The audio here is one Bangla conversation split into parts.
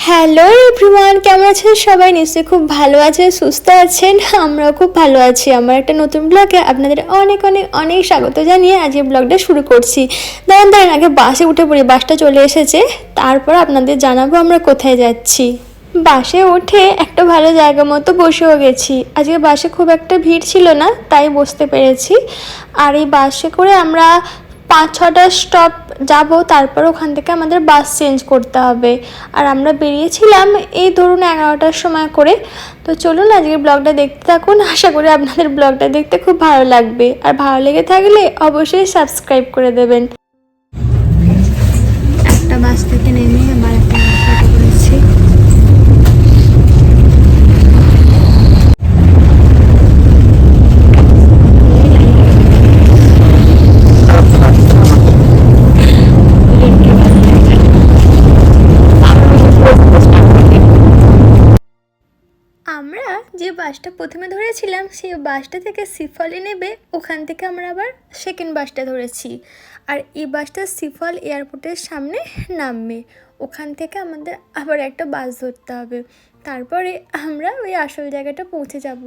হ্যালো এভরিওয়ান, কেমন আছেন সবাই? নিশ্চয়ই খুব ভালো আছেন, সুস্থ আছেন। আমরাও খুব ভালো আছি। আমার একটা নতুন ব্লগে আপনাদের অনেক অনেক অনেক স্বাগত জানিয়ে আজকে ব্লগটা শুরু করছি। দাঁড়ান আগে বাসে উঠে পড়ি, বাসটা চলে এসেছে, তারপর আপনাদের জানাবো আমরা কোথায় যাচ্ছি। বাসে উঠে একটা ভালো জায়গা মতো বসেও গেছি। আজকে বাসে খুব একটা ভিড় ছিল না, তাই বসতে পেরেছি। আর এই বাসে করে আমরা 5-6টা স্টপ যাব, তারপর ওখান থেকে আমাদের বাস চেঞ্জ করতে হবে। আর আমরা বেরিয়েছিলাম এই ধরুন 11টার সময় করে। তো চলুন আজকের ব্লগটা দেখতে থাকুন, আশা করি আপনাদের ব্লগটা দেখতে খুব ভালো লাগবে। আর ভালো লেগে থাকলে অবশ্যই সাবস্ক্রাইব করে দেবেন। একটা বাস থেকে নেমে আবার একটা অটো করেছি। আমরা যে বাসটা প্রথমে ধরেছিলাম সেই বাসটা থেকে সিফলে নেবে ওখান থেকে আমরা আবার সেকেন্ড বাসটা ধরেছি। আর এই বাসটা সিফল এয়ারপোর্টের সামনে নামবে, ওখান থেকে আমাদের আবার একটা বাস ধরতে হবে, তারপরে আমরা ওই আসল জায়গাটা পৌঁছে যাব।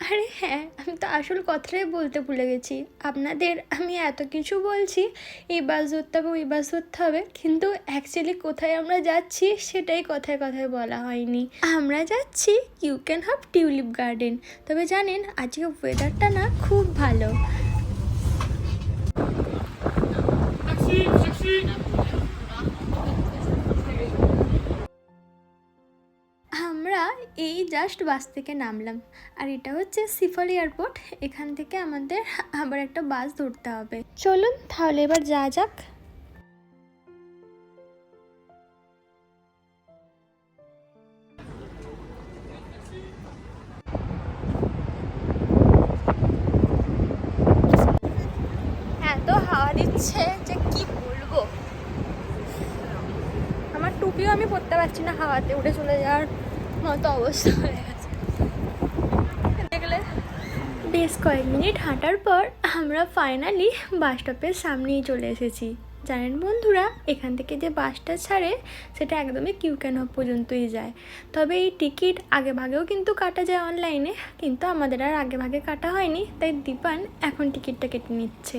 আরে হ্যাঁ, আমি তো আসল কথাটাই বলতে ভুলে গেছি আপনাদের। আমি এত কিছু বলছি, এই বাস ধরতে হবে ওই বাস ধরতে হবে, কিন্তু অ্যাকচুয়ালি কোথায় আমরা যাচ্ছি সেটাই কথায় কথায় বলা হয়নি। আমরা যাচ্ছি ইউ ক্যান হাব টিউলিপ গার্ডেন। তবে জানেন আজকে ওয়েদারটা না খুব ভালো। আমরা এই জাস্ট বাস থেকে নামলাম, আর এটা হচ্ছে সিফল এয়ারপোর্ট। এখান থেকে আমাদের আবার একটা বাস ধরতে হবে। চলুন তাহলে এবার যা যাক। এত হাওয়া দিচ্ছে যে কি বলবো, আমার টুপিও আমি পরতে পারছি না, হাওয়াতে উঠে চলে যাওয়ার মতো অবস্থা হয়ে গেছে। দেখলে বেশ কয়েক মিনিট হাঁটার পর আমরা ফাইনালি বাস স্টপের সামনেই চলে এসেছি। জানেন বন্ধুরা, এখান থেকে যে বাসটা ছাড়ে সেটা একদমই কিউ ক্যান হাব পর্যন্তই যায়। তবে এই টিকিট আগে ভাগেও কিন্তু কাটা যায় অনলাইনে, কিন্তু আমাদের আর আগে ভাগে কাটা হয়নি, তাই দীপান এখন টিকিটটা কেটে নিচ্ছে।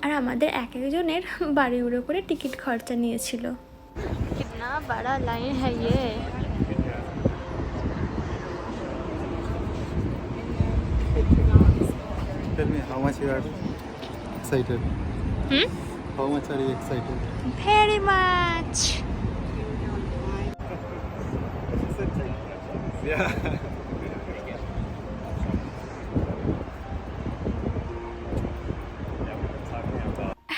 আর আমাদের এক একজনের 12 ইউরো করে টিকিট খরচা নিয়েছিল। কিতনা বড়া লাইন হ্যায় ইয়ে। Tell me how much you are excited? How much are you excited? Very much. Yeah.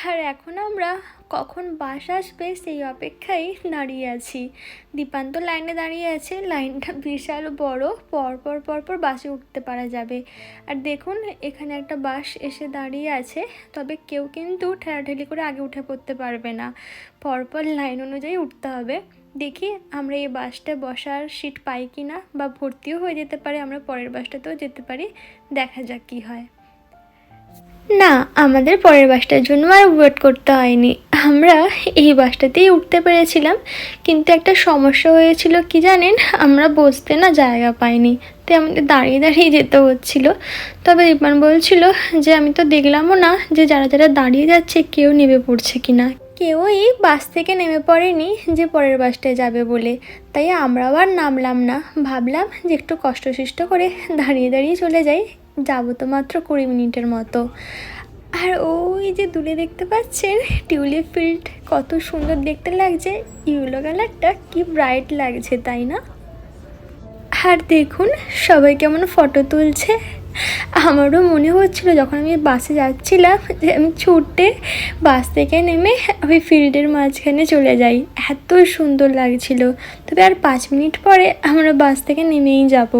আর এখন আমরা কখন বাস আসবে সেই অপেক্ষায় দাঁড়িয়ে আছি। দীপান্ত লাইনে দাঁড়িয়ে আছে, লাইনটা বিশাল বড়, পরপর পরপর বাসে উঠতে পারা যাবে। আর দেখুন এখানে একটা বাস এসে দাঁড়িয়ে আছে, তবে কেউ কিন্তু ঠেলাঠেলি করে আগে উঠে পড়তে পারবে না, পরপর লাইন অনুযায়ী উঠতে হবে। দেখি আমরা এই বাসটা বসার সিট পাই কি না, বা ভর্তিও হয়ে যেতে পারে, আমরা পরের বাসটাতেও যেতে পারি, দেখা যাক কী হয়। না, আমাদের পরের বাসটার জন্য আর ওয়েট করতে হয়নি, আমরা এই বাসটাতেই উঠতে পেরেছিলাম। কিন্তু একটা সমস্যা হয়েছিল কি জানেন, আমরা বসতে না জায়গা পাইনি, তাই আমাদের দাঁড়িয়ে দাঁড়িয়ে যেতে হচ্ছিল। তবে দীপান বলছিল যে আমি তো দেখলামও না যে যারা যারা দাঁড়িয়ে যাচ্ছে কেউ নেমে পড়ছে কি না, কেউই বাস থেকে নেমে পড়েনি যে পরের বাসটায় যাবে বলে। তাই আমরাও আর নামলাম না, ভাবলাম যে একটু কষ্টসিষ্ট করে দাঁড়িয়ে দাঁড়িয়ে চলে যাই, যাবো তো মাত্র 20 মিনিটের মতো। আর ওই যে দূরে দেখতে পাচ্ছেন টিউলিপ ফিল্ড, কত সুন্দর দেখতে লাগছে, ইয়েলো কালারটা কি ব্রাইট লাগছে তাই না? আর দেখুন সবাই কেমন ফটো তুলছে। আমারও মনে হচ্ছিল যখন আমি বাসে যাচ্ছিলাম যে আমি ছুটে বাস থেকে নেমে ওই ফিল্ডের মাঝখানে চলে যাই, এত সুন্দর লাগছিল। তবে আর 5 মিনিট পরে আমরা বাস থেকে নেমেই যাব।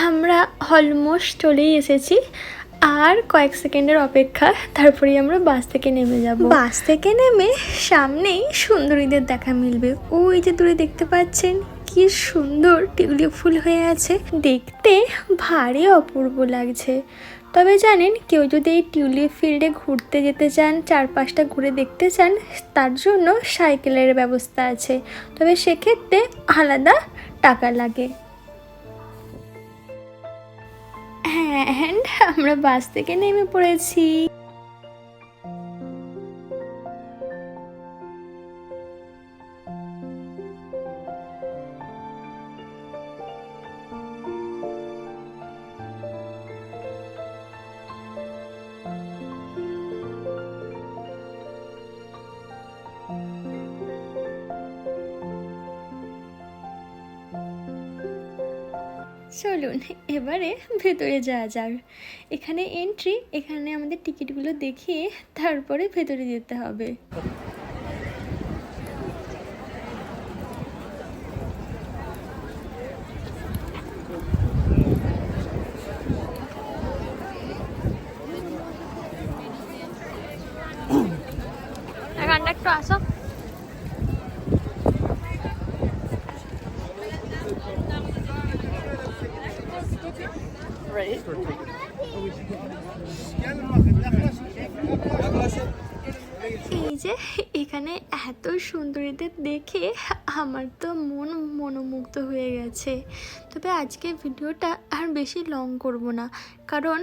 আমরা অলমোস্ট চলেই এসেছি। আর কয়েক সেকেন্ডের অপেক্ষা, তারপরেই আমরা বাস থেকে নেমে যাব। বাস থেকে নেমে সামনেই সুন্দরীদের দেখা মিলবে। ওই যে দূরে দেখতে পাচ্ছেন কি সুন্দর টিউলিপ ফুল হয়ে আছে, দেখতে ভারী অপূর্ব লাগছে। তবে জানেন, কেউ যদি এই টিউলিপ ফিল্ডে ঘুরতে যেতে চান, চারপাশটা ঘুরে দেখতে চান, তার জন্য সাইকেলের ব্যবস্থা আছে, তবে সেক্ষেত্রে আলাদা টাকা লাগে। হ্যাঁ, আমরা বাস থেকে নেমে পড়েছি। চলুন এবারে ভেতরে যাওয়া যাক। এখানে এন্ট্রি, এখানে আমাদের টিকিটগুলো দেখিয়ে তারপরে ভেতরে যেতে হবে। এখানটা একটু আসো। এই যে এখানে এত সুন্দরীদের দেখে আমার তো মন মনোমুগ্ধ হয়ে গেছে। তবে আজকে ভিডিওটা আর বেশি লং করব না, কারণ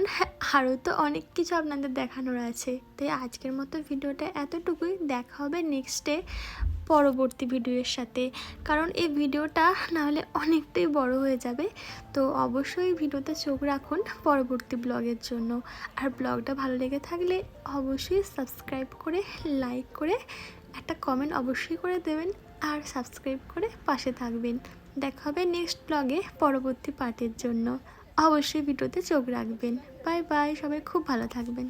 আরও তো অনেক কিছু আপনাদের দেখানোর আছে। তাই আজকের মতো ভিডিওটা এতটুকুই। দেখা হবে নেক্সটে পরবর্তী ভিডিওর সাথে, কারণ এই ভিডিওটা নাহলে অনেকটাই বড় হয়ে যাবে। তো অবশ্যই ভিডিওতে চোখ রাখুন পরবর্তী ব্লগের জন্য। আর ব্লগটা ভালো লেগে থাকলে অবশ্যই সাবস্ক্রাইব করে, লাইক করে, একটা কমেন্ট অবশ্যই করে দেবেন, আর সাবস্ক্রাইব করে পাশে থাকবেন। দেখা হবে নেক্সট ব্লগে পরবর্তী পার্টের জন্য। অবশ্যই ভিডিওতে চোখ রাখবেন। বাই বাই, সবাই খুব ভালো থাকবেন।